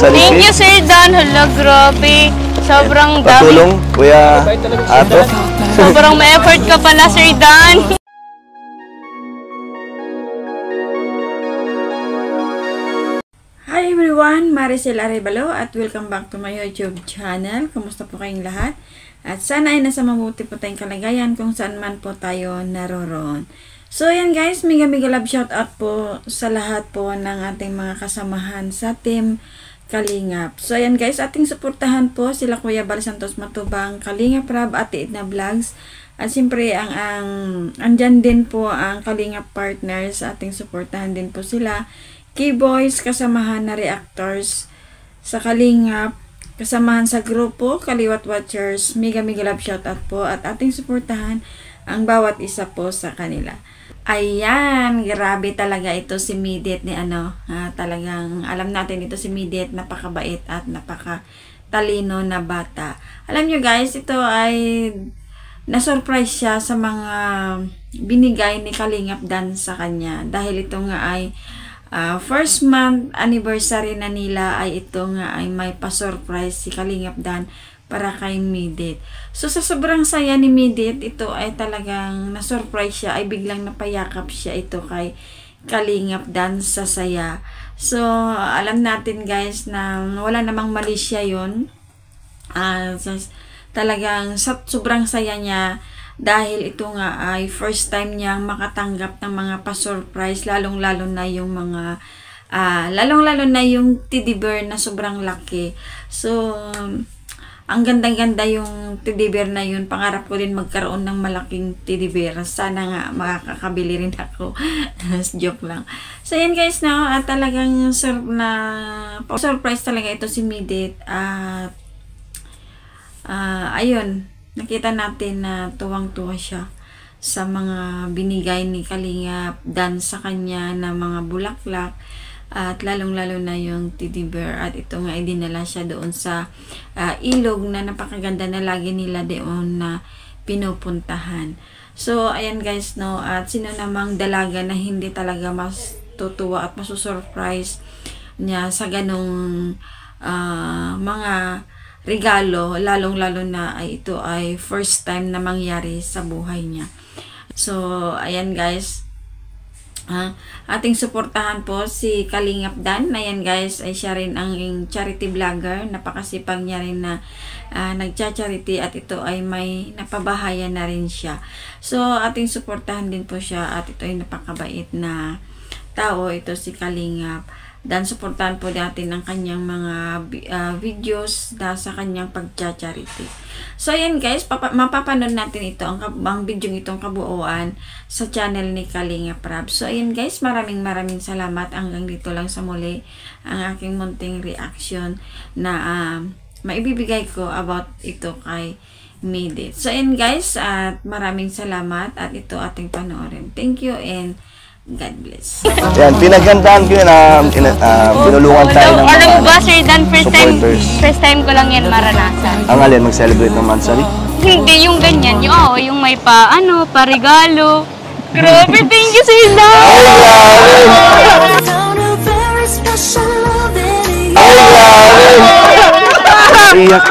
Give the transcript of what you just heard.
Thank you, Sir Dan. Hala, grabe. Sobrang dami. Patulong, Kuya Ato. Sobrang may effort ka pala, Sir Dan. Hi everyone, Maricel Arevalo at welcome back to my YouTube channel. Kumusta po kayong lahat? At sana ay nasa mabuti po tayong kalagayan kung saan man po tayo naroroon. So yan guys, mega love shout out po sa lahat po ng ating mga kasamahan sa Team Kalingap. So yan guys, ating suportahan po sila Kuya Bal Santos Matubang, Kalingap Rab, Ate Edna Vlogs. At siyempre andyan din po ang Kalingap Partners, ating suportahan din po sila. Keyboys, kasamahan na reactors sa Kalingap, kasamahan sa grupo Kaliwat Watchers, mega love shoutout po at ating suportahan ang bawat isa po sa kanila. Ayan, grabe talaga ito si Midet ni talagang alam natin ito si Midet, napakabait at napakatalino na bata. Alam nyo guys, ito ay na-surprise siya sa mga binigay ni Kalingap Dan sa kanya dahil ito nga ay first month anniversary na nila ay ito nga ay may pa-surprise si Kalingap Dan para kay Midet. So sa sobrang saya ni Midet, ito ay talagang na-surprise siya, ay biglang napayakap siya ito kay Kalingap Dan sa saya. So alam natin guys na wala namang mali siya yun. Talagang sobrang saya niya dahil ito nga ay first time niyang makatanggap ng mga pa-surprise, lalong-lalo na yung mga lalong-lalo na yung teddy bear na sobrang laki. So ang ganda-ganda yung teddy bear na yun. Pangarap ko din magkaroon ng malaking teddy bear. Sana nga makakabili rin ako. Joke lang. So yan guys, no, talagang surprise talaga ito si Midet. At ayun, nakita natin na tuwang-tuwa siya sa mga binigay ni Kalingap Dan sa kanya na mga bulaklak at lalong-lalo na yung teddy bear. At ito nga ay dinala siya doon sa ilog na napakaganda na lagi nila doon na pinupuntahan. So ayan guys, no, at sino namang dalaga na hindi talaga mas tutuwa at masusurprise niya sa ganong mga regalo, lalong-lalo na ay ito ay first time na mangyari sa buhay niya. So ayan guys, ating suportahan po si Kalingap Dan. Ayan guys, ay siya rin ang charity vlogger. Napakasipag niya rin na nagcha-charity at ito ay may napabahaya na rin siya. So ating suportahan din po siya at ito ay napakabait na tao, ito si Kalingap Dan. Suportahan po natin ang kanyang mga videos sa kanyang pagcha-charity. So ayan guys, mapapanood natin ito ang video itong kabuuan sa channel ni Kalingap Rab. So ayan guys, maraming salamat. Hanggang dito lang sa muli ang aking munting reaction na maibibigay ko about ito kay Midet. So ayan guys, at maraming salamat at ito ating panoorin. Thank you and God bless. Yan, pinagandaan ko yun na pinulungan tayo ng Alam mo ba, Sir Dan, supporters. first time ko lang yan maranasan. Ang alin, mag-celebrate ng monthsary? Hindi, yung ganyan. Yung may pa-regalo. Grabe, thank you, Sir Dan. Iyak.